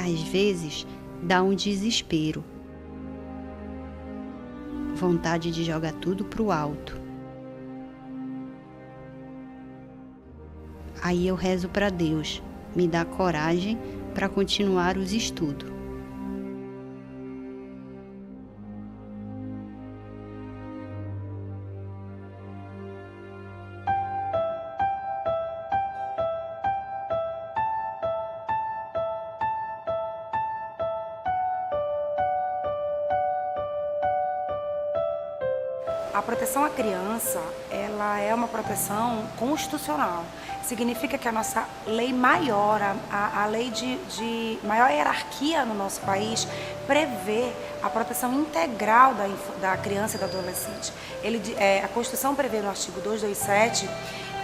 Às vezes, dá um desespero. Vontade de jogar tudo pro alto. Aí eu rezo para Deus, me dá coragem para continuar os estudos. A proteção à criança, ela é uma proteção constitucional. Significa que a nossa lei maior, a lei de maior hierarquia no nosso país, prevê a proteção integral da criança e do adolescente. A Constituição prevê no artigo 227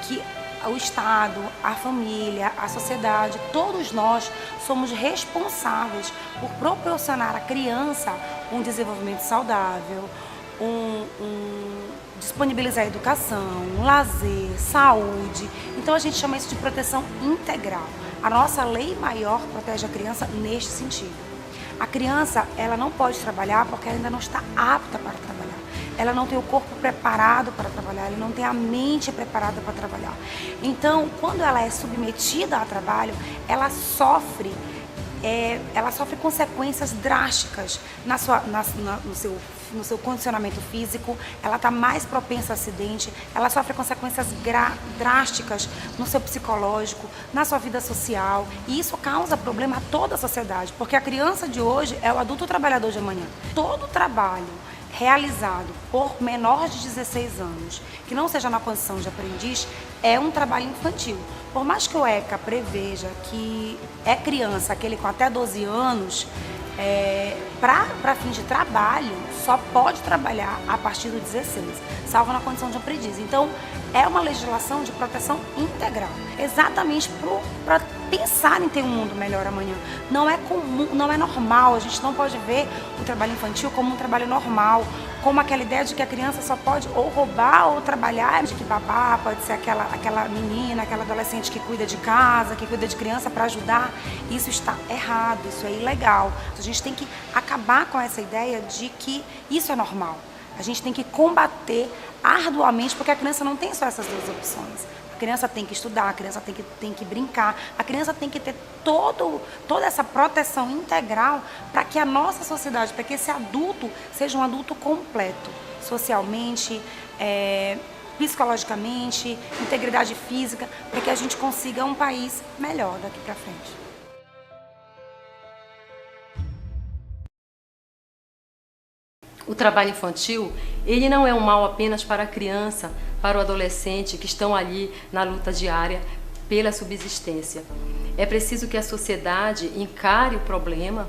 que o Estado, a família, a sociedade, todos nós somos responsáveis por proporcionar à criança um desenvolvimento saudável, disponibilizar educação, lazer, saúde. Então a gente chama isso de proteção integral. A nossa lei maior protege a criança neste sentido. A criança, ela não pode trabalhar porque ela ainda não está apta para trabalhar. Ela não tem o corpo preparado para trabalhar, ela não tem a mente preparada para trabalhar. Então, quando ela é submetida a trabalho, ela sofre consequências drásticas no seu condicionamento físico, ela está mais propensa a acidente, ela sofre consequências drásticas no seu psicológico, na sua vida social, e isso causa problema a toda a sociedade, porque a criança de hoje é o adulto trabalhador de amanhã. Todo trabalho realizado por menor de 16 anos, que não seja na condição de aprendiz, é um trabalho infantil. Por mais que o ECA preveja que é criança, aquele com até 12 anos, para fins de trabalho, só pode trabalhar a partir dos 16, salvo na condição de aprendiz. Então, é uma legislação de proteção integral, exatamente para pensar em ter um mundo melhor amanhã. Não é comum, não é normal, a gente não pode ver o trabalho infantil como um trabalho normal, como aquela ideia de que a criança só pode ou roubar ou trabalhar, de que babá pode ser aquela menina, aquela adolescente que cuida de casa, que cuida de criança para ajudar. Isso está errado, isso é ilegal. A gente tem que acabar com essa ideia de que isso é normal. A gente tem que combater arduamente, porque a criança não tem só essas duas opções. A criança tem que estudar, a criança tem que brincar, a criança tem que ter toda essa proteção integral para que a nossa sociedade, para que esse adulto seja um adulto completo, socialmente, psicologicamente, integridade física, para que a gente consiga um país melhor daqui para frente. O trabalho infantil, ele não é um mal apenas para a criança, para o adolescente que estão ali na luta diária pela subsistência. É preciso que a sociedade encare o problema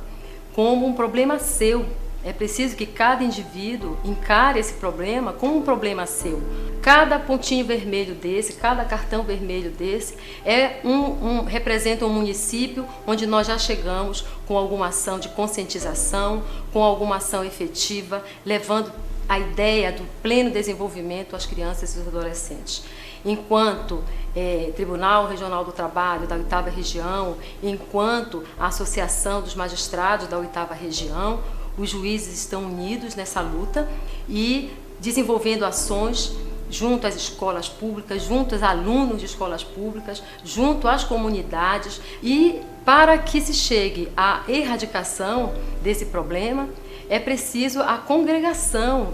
como um problema seu. É preciso que cada indivíduo encare esse problema como um problema seu. Cada pontinho vermelho desse, cada cartão vermelho desse representa um município onde nós já chegamos com alguma ação de conscientização, com alguma ação efetiva, levando a ideia do pleno desenvolvimento às crianças e aos adolescentes. Enquanto Tribunal Regional do Trabalho da 8ª Região, enquanto a Associação dos Magistrados da 8ª Região, os juízes estão unidos nessa luta e desenvolvendo ações junto às escolas públicas, junto aos alunos de escolas públicas, junto às comunidades, e para que se chegue à erradicação desse problema, é preciso a congregação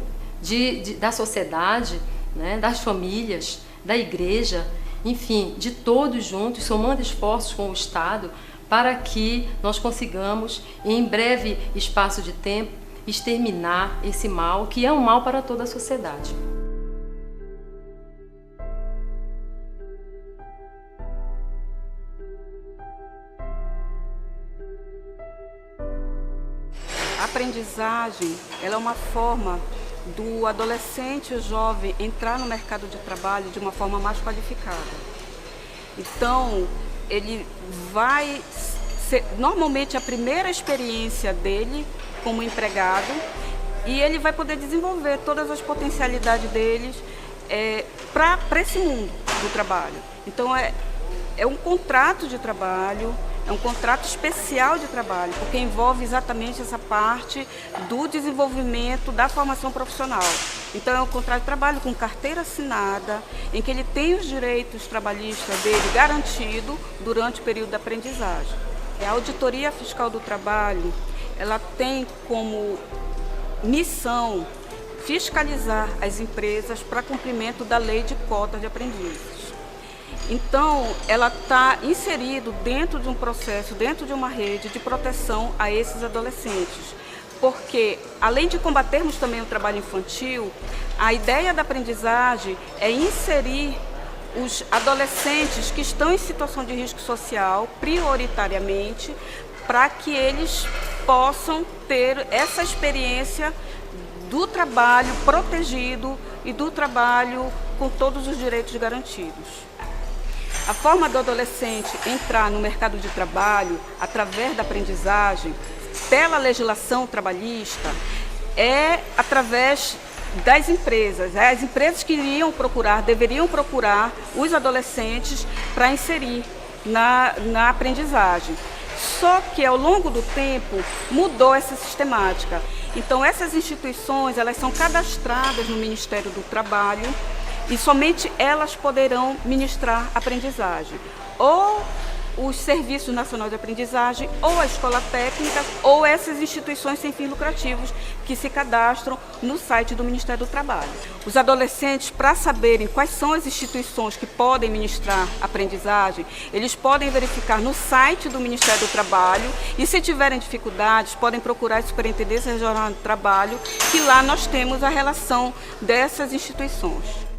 da sociedade, né, das famílias, da igreja, enfim, de todos juntos, somando esforços com o Estado, para que nós consigamos, em breve espaço de tempo, exterminar esse mal, que é um mal para toda a sociedade. A aprendizagem, ela é uma forma do adolescente, o jovem, entrar no mercado de trabalho de uma forma mais qualificada. Então, ele vai ser, normalmente, a primeira experiência dele como empregado, e ele vai poder desenvolver todas as potencialidades deles para esse mundo do trabalho. Então, é um contrato de trabalho, É um contrato especial de trabalho, porque envolve exatamente essa parte do desenvolvimento da formação profissional. Então é um contrato de trabalho com carteira assinada, em que ele tem os direitos trabalhistas dele garantido durante o período da aprendizagem. A Auditoria Fiscal do Trabalho, ela tem como missão fiscalizar as empresas para cumprimento da lei de cotas de aprendizes. Então, ela está inserido dentro de um processo, dentro de uma rede de proteção a esses adolescentes. Porque, além de combatermos também o trabalho infantil, a ideia da aprendizagem é inserir os adolescentes que estão em situação de risco social, prioritariamente, para que eles possam ter essa experiência do trabalho protegido e do trabalho com todos os direitos garantidos. A forma do adolescente entrar no mercado de trabalho através da aprendizagem, pela legislação trabalhista, é através das empresas. As empresas que deveriam procurar os adolescentes para inserir na aprendizagem. Só que ao longo do tempo mudou essa sistemática. Então essas instituições, elas são cadastradas no Ministério do Trabalho e somente elas poderão ministrar aprendizagem. Ou os Serviços Nacionais de Aprendizagem, ou a Escola Técnica, ou essas instituições sem fins lucrativos que se cadastram no site do Ministério do Trabalho. Os adolescentes, para saberem quais são as instituições que podem ministrar aprendizagem, eles podem verificar no site do Ministério do Trabalho e, se tiverem dificuldades, podem procurar a Superintendência Regional do Trabalho, que lá nós temos a relação dessas instituições.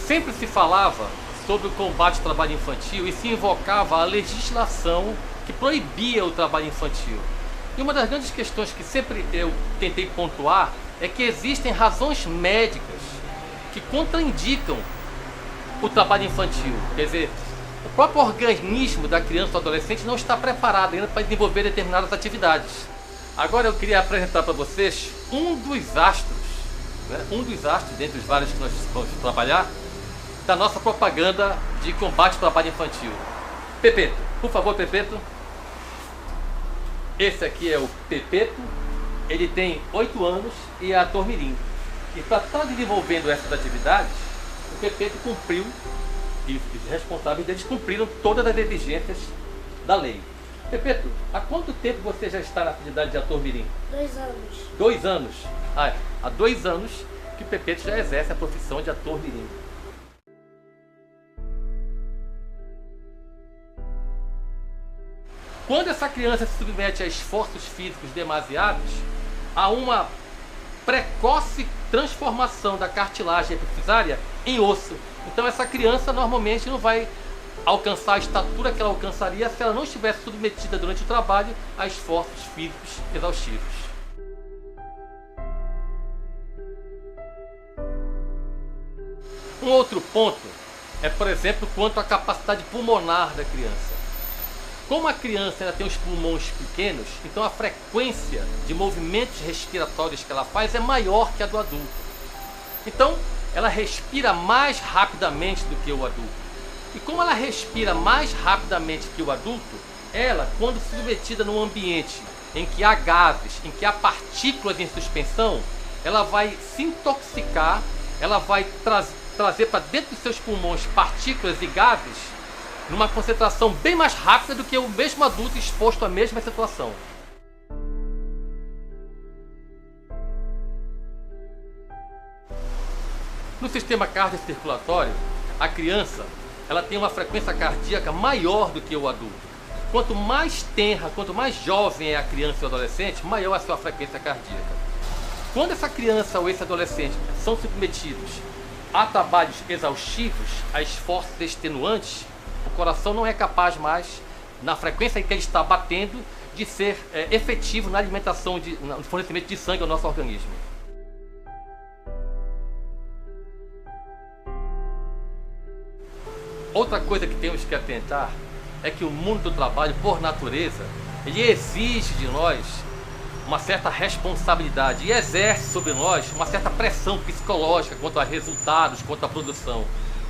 Sempre se falava sobre o combate ao trabalho infantil e se invocava a legislação que proibia o trabalho infantil. E uma das grandes questões que sempre eu tentei pontuar é que existem razões médicas que contraindicam o trabalho infantil. Quer dizer, o próprio organismo da criança ou adolescente não está preparado ainda para desenvolver determinadas atividades. Agora eu queria apresentar para vocês um dos astros, dentre os vários que nós vamos trabalhar, da nossa propaganda de combate ao trabalho infantil. Pepeto, por favor, Pepeto. Esse aqui é o Pepeto, ele tem 8 anos e é ator mirim. E para estar desenvolvendo essas atividades, o Pepeto cumpriu, e os responsáveis deles cumpriram todas as exigências da lei. Pepeto, há quanto tempo você já está na atividade de ator mirim? 2 anos. 2 anos? Há 2 anos que o Pepeto já exerce a profissão de ator mirim. Quando essa criança se submete a esforços físicos demasiados, há uma precoce transformação da cartilagem epifisária em osso. Então essa criança normalmente não vai alcançar a estatura que ela alcançaria se ela não estivesse submetida durante o trabalho a esforços físicos exaustivos. Um outro ponto é, por exemplo, quanto à capacidade pulmonar da criança. Como a criança ainda tem os pulmões pequenos, então a frequência de movimentos respiratórios que ela faz é maior que a do adulto. Então, ela respira mais rapidamente do que o adulto. E como ela respira mais rapidamente que o adulto, ela, quando submetida num ambiente em que há gases, em que há partículas em suspensão, ela vai se intoxicar, ela vai trazer para dentro dos seus pulmões partículas e gases numa concentração bem mais rápida do que o mesmo adulto exposto à mesma situação. No sistema cardiocirculatório, a criança ela tem uma frequência cardíaca maior do que o adulto. Quanto mais tenra, quanto mais jovem é a criança e o adolescente, maior a sua frequência cardíaca. Quando essa criança ou esse adolescente são submetidos a trabalhos exaustivos, a esforços extenuantes, o coração não é capaz mais, na frequência em que ele está batendo, de ser efetivo na alimentação, no fornecimento de sangue ao nosso organismo. Outra coisa que temos que atentar é que o mundo do trabalho, por natureza, ele exige de nós uma certa responsabilidade e exerce sobre nós uma certa pressão psicológica quanto a resultados, quanto à produção.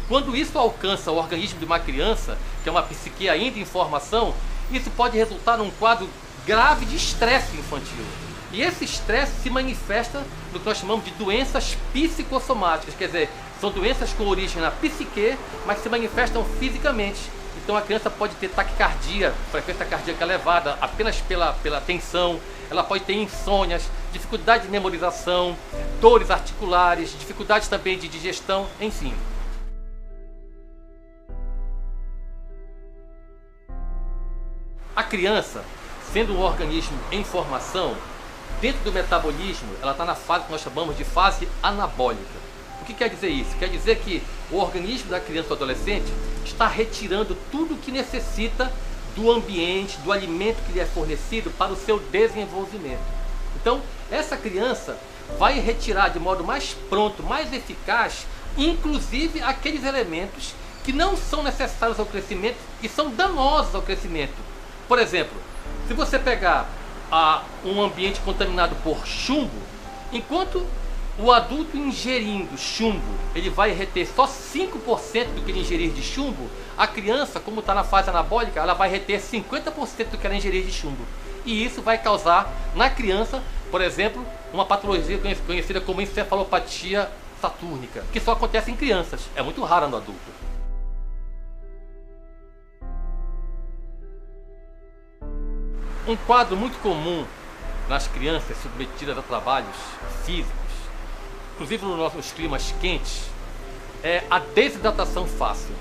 Quando isso alcança o organismo de uma criança, que é uma psique ainda em formação, isso pode resultar num quadro grave de estresse infantil. E esse estresse se manifesta no que nós chamamos de doenças psicossomáticas, quer dizer, são doenças com origem na psique, mas se manifestam fisicamente. Então a criança pode ter taquicardia, frequência cardíaca elevada apenas pela tensão, ela pode ter insônias, dificuldade de memorização, dores articulares, dificuldades também de digestão, enfim. A criança, sendo um organismo em formação, dentro do metabolismo, ela está na fase que nós chamamos de fase anabólica. O que quer dizer isso? Quer dizer que o organismo da criança ou adolescente está retirando tudo o que necessita do ambiente, do alimento que lhe é fornecido para o seu desenvolvimento. Então, essa criança vai retirar de modo mais pronto, mais eficaz, inclusive aqueles elementos que não são necessários ao crescimento e são danosos ao crescimento. Por exemplo, se você pegar um ambiente contaminado por chumbo, enquanto o adulto ingerindo chumbo, ele vai reter só 5% do que ele ingerir de chumbo, a criança, como está na fase anabólica, ela vai reter 50% do que ela ingerir de chumbo. E isso vai causar na criança, por exemplo, uma patologia conhecida como encefalopatia satúrnica, que só acontece em crianças, é muito rara no adulto. Um quadro muito comum nas crianças submetidas a trabalhos físicos, inclusive nos climas quentes, é a desidratação fácil.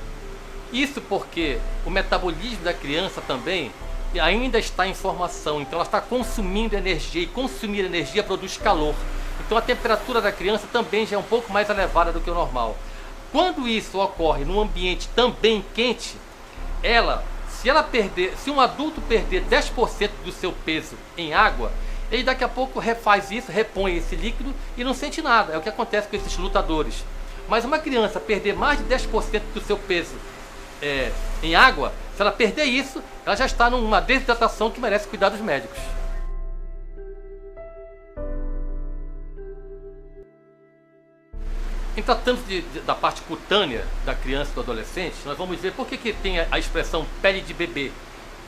Isso porque o metabolismo da criança também ainda está em formação, então ela está consumindo energia, e consumir energia produz calor. Então a temperatura da criança também já é um pouco mais elevada do que o normal. Quando isso ocorre num ambiente também quente, se um adulto perder 10% do seu peso em água, ele daqui a pouco refaz isso, repõe esse líquido e não sente nada. É o que acontece com esses lutadores. Mas uma criança perder mais de 10% do seu peso em água, se ela perder isso, ela já está numa desidratação que merece cuidados médicos. Em tratando da parte cutânea da criança e do adolescente, nós vamos ver por que tem a expressão pele de bebê,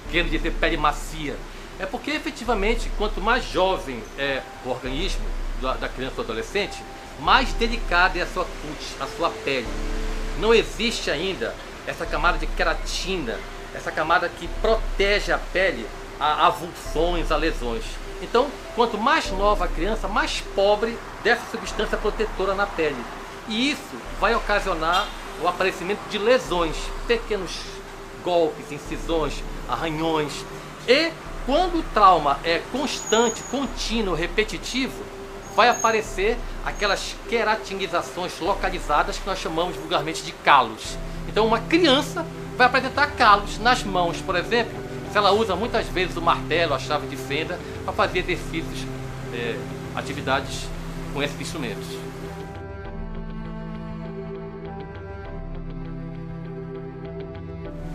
querendo dizer pele macia. É porque efetivamente, quanto mais jovem é o organismo da criança ou do adolescente, mais delicada é a sua cutis, a sua pele. Não existe ainda essa camada de queratina, essa camada que protege a pele a avulsões, a lesões. Então, quanto mais nova a criança, mais pobre dessa substância protetora na pele. E isso vai ocasionar o aparecimento de lesões, pequenos golpes, incisões, arranhões. E quando o trauma é constante, contínuo, repetitivo, vai aparecer aquelas queratinizações localizadas que nós chamamos vulgarmente de calos. Então uma criança vai apresentar calos nas mãos, por exemplo, se ela usa muitas vezes o martelo, a chave de fenda, para fazer exercícios, atividades com esses instrumentos.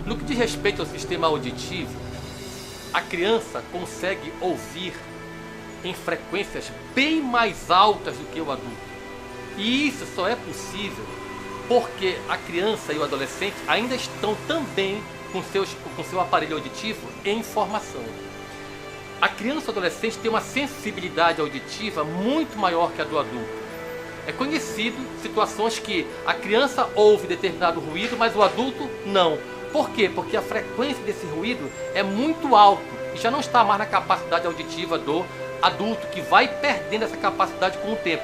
No que diz respeito ao sistema auditivo, a criança consegue ouvir em frequências bem mais altas do que o adulto. E isso só é possível porque a criança e o adolescente ainda estão também com seu aparelho auditivo em formação. A criança e o adolescente tem uma sensibilidade auditiva muito maior que a do adulto. É conhecido situações que a criança ouve determinado ruído, mas o adulto não. Por quê? Porque a frequência desse ruído é muito alta e já não está mais na capacidade auditiva do adulto, que vai perdendo essa capacidade com o tempo.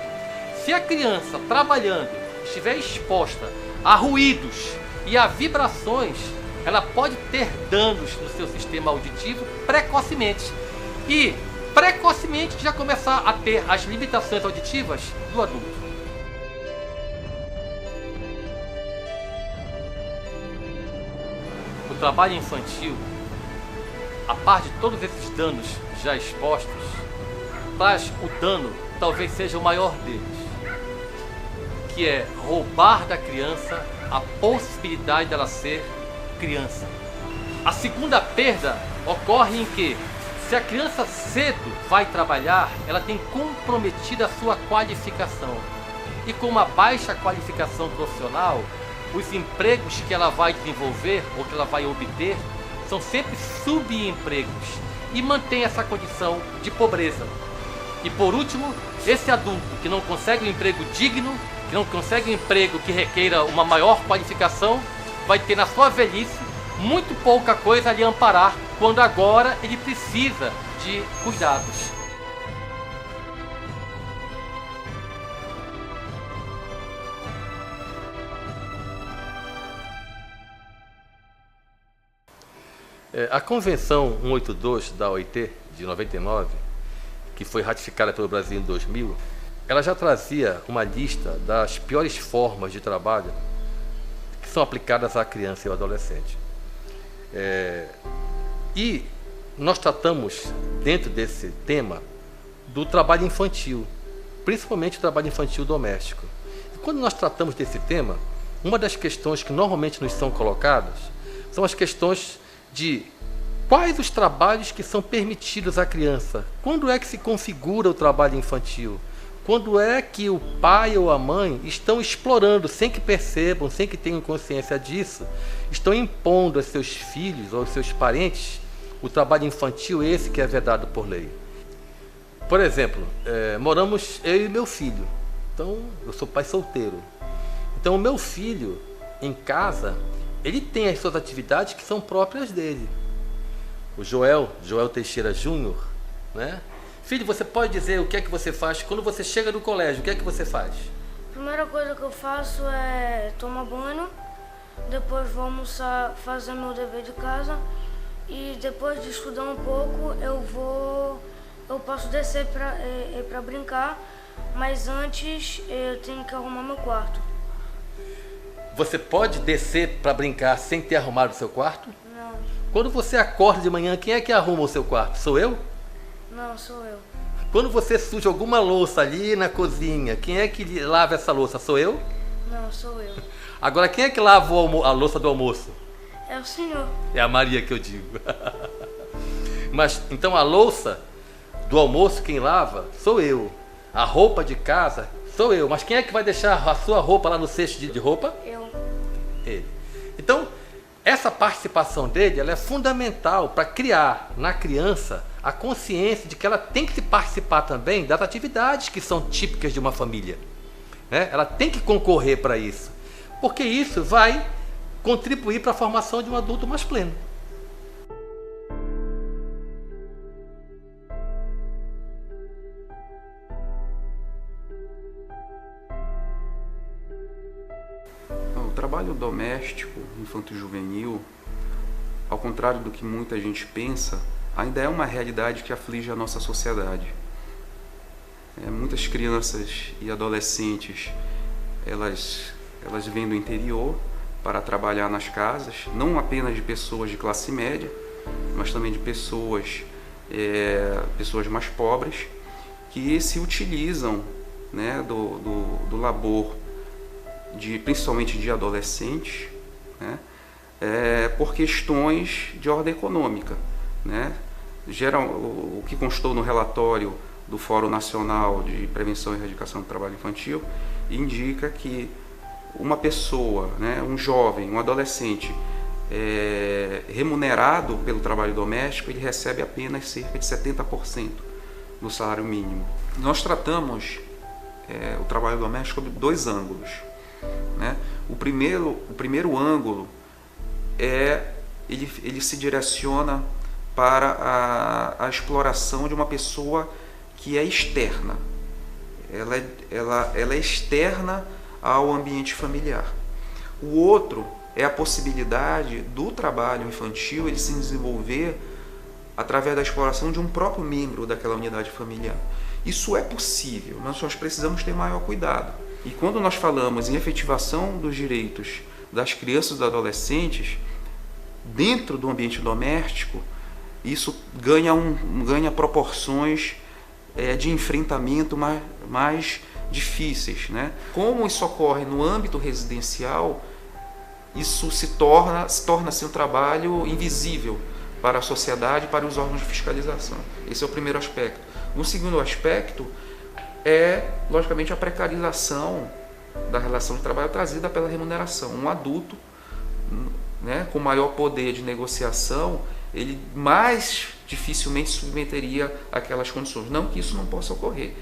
Se a criança trabalhando estiver exposta a ruídos e a vibrações, ela pode ter danos no seu sistema auditivo precocemente. E precocemente já começar a ter as limitações auditivas do adulto. O trabalho infantil, a par de todos esses danos já expostos, traz o dano, talvez seja o maior deles, que é roubar da criança a possibilidade dela ser criança. A segunda perda ocorre em que, Se a criança cedo vai trabalhar, ela tem comprometida a sua qualificação. E com uma baixa qualificação profissional, os empregos que ela vai desenvolver ou que ela vai obter são sempre subempregos e mantém essa condição de pobreza. E por último, esse adulto que não consegue um emprego digno, que não consegue um emprego que requeira uma maior qualificação, vai ter na sua velhice muito pouca coisa a lhe amparar, quando agora ele precisa de cuidados. A Convenção 182 da OIT, de 99, que foi ratificada pelo Brasil em 2000, ela já trazia uma lista das piores formas de trabalho que são aplicadas à criança e ao adolescente. E nós tratamos, dentro desse tema, do trabalho infantil, principalmente o trabalho infantil doméstico. E quando nós tratamos desse tema, uma das questões que normalmente nos são colocadas são as questões de quais os trabalhos que são permitidos à criança, quando é que se configura o trabalho infantil, quando é que o pai ou a mãe estão explorando, sem que percebam, sem que tenham consciência disso, estão impondo aos seus filhos ou aos seus parentes o trabalho infantil, esse que é vedado por lei. Por exemplo, moramos eu e meu filho. Então, eu sou pai solteiro. Então, o meu filho, em casa, ele tem as suas atividades que são próprias dele. O Joel Teixeira Júnior, né? Filho, você pode dizer o que é que você faz quando você chega no colégio? O que é que você faz? A primeira coisa que eu faço é tomar banho, depois vou almoçar, fazer meu dever de casa e depois de estudar um pouco eu posso descer para brincar, mas antes eu tenho que arrumar meu quarto. Você pode descer para brincar sem ter arrumado o seu quarto? Não. Quando você acorda de manhã, quem é que arruma o seu quarto? Sou eu? Não, sou eu. Quando você suja alguma louça ali na cozinha, quem é que lava essa louça? Sou eu? Não, sou eu. Agora, quem é que lava a louça do almoço? É o senhor. É a Maria que eu digo. Mas, então, a louça do almoço, quem lava? Sou eu. A roupa de casa, sou eu. Mas quem é que vai deixar a sua roupa lá no cesto de roupa? Eu. Ele. Então, essa participação dele, ela é fundamental para criar na criança a consciência de que ela tem que participar também das atividades que são típicas de uma família, né? Ela tem que concorrer para isso, porque isso vai contribuir para a formação de um adulto mais pleno. O trabalho doméstico, infanto-juvenil, ao contrário do que muita gente pensa, ainda é uma realidade que aflige a nossa sociedade. Muitas crianças e adolescentes, elas vêm do interior para trabalhar nas casas, não apenas de pessoas de classe média, mas também de pessoas mais pobres, que se utilizam, né, do labor, principalmente de adolescentes, né, por questões de ordem econômica, né? O que constou no relatório do Fórum Nacional de Prevenção e Erradicação do Trabalho Infantil indica que uma pessoa, né, um jovem, um adolescente remunerado pelo trabalho doméstico, ele recebe apenas cerca de 70% do salário mínimo. Nós tratamos o trabalho doméstico sob dois ângulos, né? O primeiro ângulo ele se direciona para a exploração de uma pessoa que é externa. Ela é externa ao ambiente familiar. O outro é a possibilidade do trabalho infantil ele se desenvolver através da exploração de um próprio membro daquela unidade familiar. Isso é possível, mas nós precisamos ter maior cuidado. E quando nós falamos em efetivação dos direitos das crianças e dos adolescentes dentro do ambiente doméstico, isso ganha proporções de enfrentamento mais difíceis, né? Como isso ocorre no âmbito residencial, isso se torna-se um trabalho invisível, para a sociedade e para os órgãos de fiscalização. Esse é o primeiro aspecto. O segundo aspecto é, logicamente, a precarização da relação de trabalho trazida pela remuneração. Um adulto, né, com maior poder de negociação, ele mais dificilmente submeteria aquelas condições. Não que isso não possa ocorrer,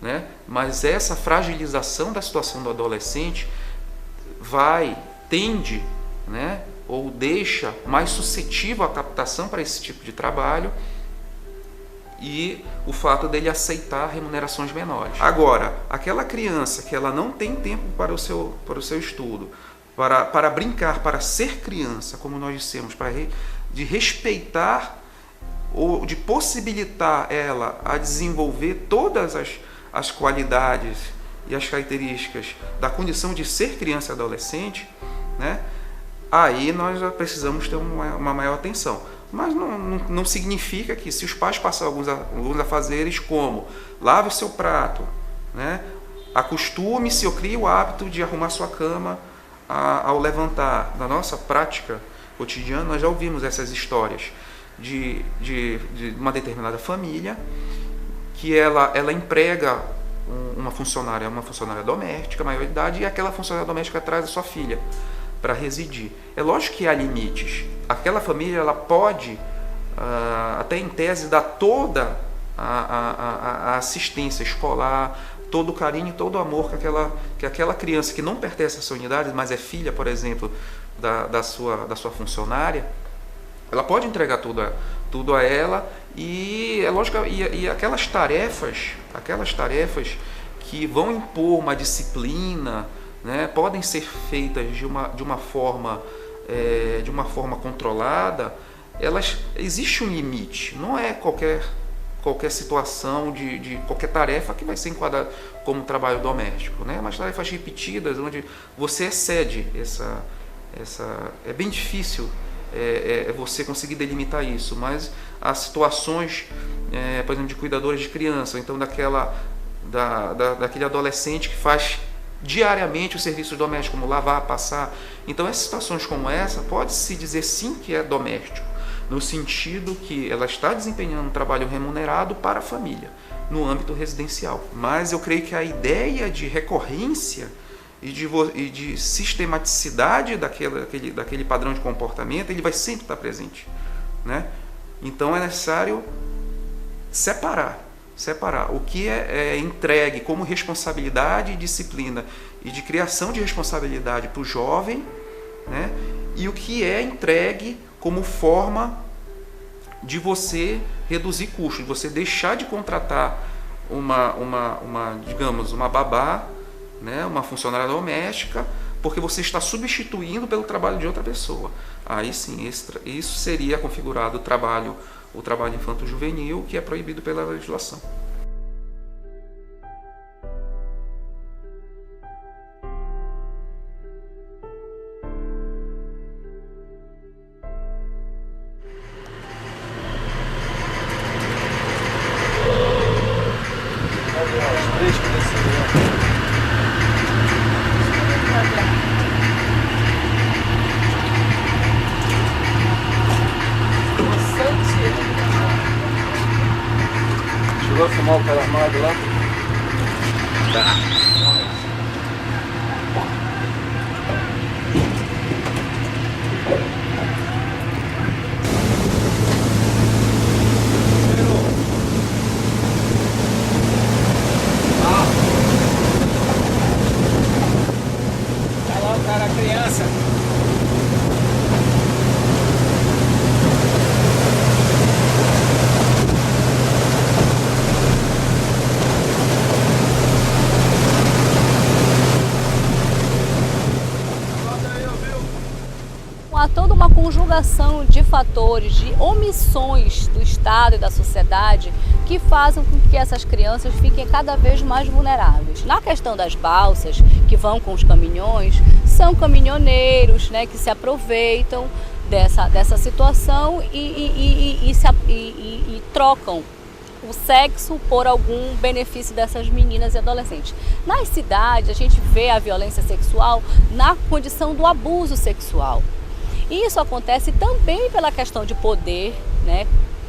né, mas essa fragilização da situação do adolescente tende, né, ou deixa mais suscetível à captação para esse tipo de trabalho e o fato dele aceitar remunerações menores. Agora, aquela criança que ela não tem tempo para o seu estudo, para brincar, para ser criança, como nós dissemos, de respeitar ou de possibilitar ela a desenvolver todas as qualidades e as características da condição de ser criança e adolescente, né? Aí nós já precisamos ter uma maior atenção. Mas não significa que, se os pais passam alguns afazeres, como lave o seu prato, né? Acostume-se ou crie o hábito de arrumar sua cama ao levantar. Na nossa prática cotidiana, nós já ouvimos essas histórias de uma determinada família que ela emprega uma funcionária doméstica, maior de idade, e aquela funcionária doméstica traz a sua filha para residir. É lógico que há limites. Aquela família ela pode, até em tese, dar toda a assistência escolar, todo o carinho, todo o amor que aquela criança que não pertence a essa unidade, mas é filha, por exemplo, da sua funcionária, ela pode entregar tudo a ela, e é lógico, e aquelas tarefas que vão impor uma disciplina, né, podem ser feitas de uma forma controlada. Existe um limite, não é qualquer situação de qualquer tarefa que vai ser enquadrada como trabalho doméstico, né? Mas tarefas repetidas, onde você excede é bem difícil você conseguir delimitar isso, mas há situações, por exemplo, de cuidadores de criança, então daquele adolescente que faz diariamente os serviços domésticos, como lavar, passar. Então, essas situações como essa, pode-se dizer sim que é doméstico, no sentido que ela está desempenhando um trabalho remunerado para a família, no âmbito residencial. Mas eu creio que a ideia de recorrência e de sistematicidade daquele padrão de comportamento, ele vai sempre estar presente, né? Então, é necessário separar o que é entregue como responsabilidade e disciplina e de criação de responsabilidade para o jovem, né? E o que é entregue como forma de você reduzir custos, de você deixar de contratar digamos, uma babá, né? Uma funcionária doméstica, porque você está substituindo pelo trabalho de outra pessoa. Aí sim, isso seria configurado o trabalho infanto-juvenil, que é proibido pela legislação. Chegou a fumar o cara armado lá? Tá. Tá lá o cara, a criança. Há toda uma conjugação de fatores, de omissões do Estado e da sociedade que fazem com que essas crianças fiquem cada vez mais vulneráveis. Na questão das balsas, que vão com os caminhões, são caminhoneiros, né, que se aproveitam dessa situação e trocam o sexo por algum benefício dessas meninas e adolescentes. Nas cidades, a gente vê a violência sexual na condição do abuso sexual. E isso acontece também pela questão de poder, né?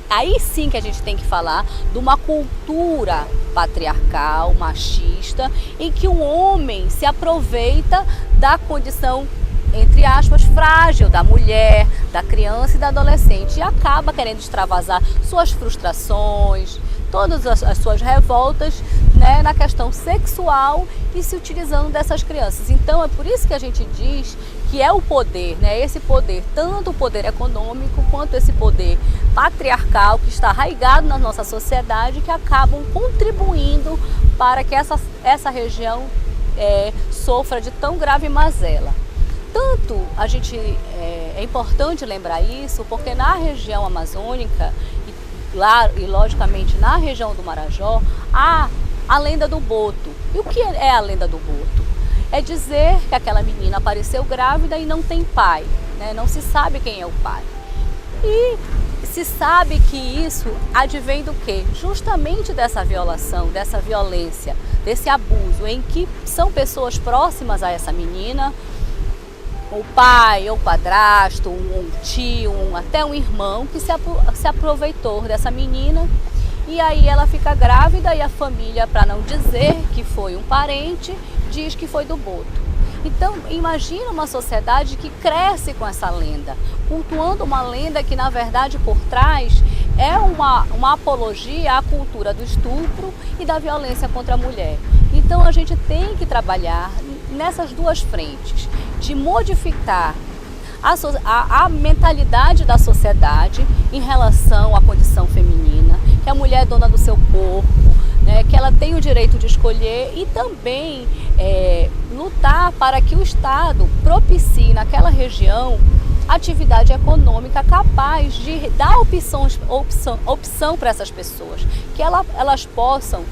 Aí sim que a gente tem que falar de uma cultura patriarcal, machista, em que o homem se aproveita da condição, entre aspas, frágil da mulher, da criança e da adolescente e acaba querendo extravasar suas frustrações, todas as suas revoltas, né, na questão sexual e se utilizando dessas crianças. Então é por isso que a gente diz que é o poder, né, esse poder, tanto o poder econômico quanto esse poder patriarcal que está arraigado na nossa sociedade, que acabam contribuindo para que essa região sofra de tão grave mazela. Tanto é importante lembrar isso, porque na região amazônica e logicamente na região do Marajó, há a lenda do boto. E o que é a lenda do boto? É dizer que aquela menina apareceu grávida e não tem pai, né? Não se sabe quem é o pai. E se sabe que isso advém do quê? Justamente dessa violação, dessa violência, desse abuso, em que são pessoas próximas a essa menina, o pai, ou o padrasto, um tio, até um irmão que se aproveitou dessa menina, e aí ela fica grávida e a família, para não dizer que foi um parente, diz que foi do boto. Então imagina uma sociedade que cresce com essa lenda, cultuando uma lenda que na verdade por trás é uma apologia à cultura do estupro e da violência contra a mulher. Então a gente tem que trabalhar nessas duas frentes, de modificar a mentalidade da sociedade em relação à condição feminina, que a mulher é dona do seu corpo, né, que ela tem o direito de escolher, e também lutar para que o Estado propicie naquela região atividade econômica capaz de dar opção para essas pessoas, que elas possam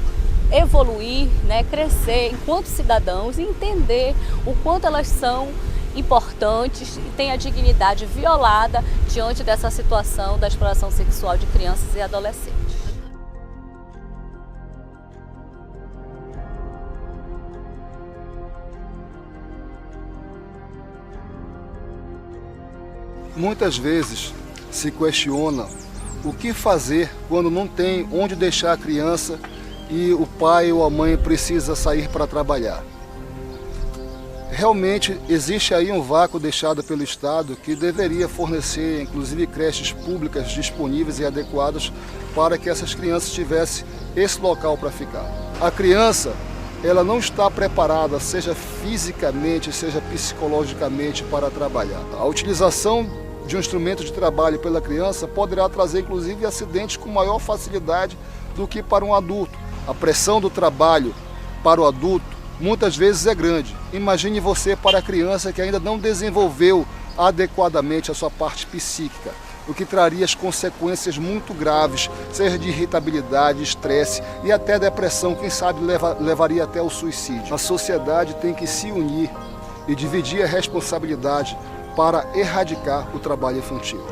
evoluir, né, crescer enquanto cidadãos e entender o quanto elas são importantes e têm a dignidade violada diante dessa situação da exploração sexual de crianças e adolescentes. Muitas vezes se questiona o que fazer quando não tem onde deixar a criança e o pai ou a mãe precisa sair para trabalhar. Realmente existe aí um vácuo deixado pelo Estado que deveria fornecer, inclusive, creches públicas disponíveis e adequadas para que essas crianças tivessem esse local para ficar. A criança, ela não está preparada, seja fisicamente, seja psicologicamente, para trabalhar. A utilização de um instrumento de trabalho pela criança poderá trazer, inclusive, acidentes com maior facilidade do que para um adulto. A pressão do trabalho para o adulto muitas vezes é grande. Imagine você para a criança que ainda não desenvolveu adequadamente a sua parte psíquica, o que traria as consequências muito graves, seja de irritabilidade, estresse e até depressão, quem sabe levaria até o suicídio. A sociedade tem que se unir e dividir a responsabilidade para erradicar o trabalho infantil.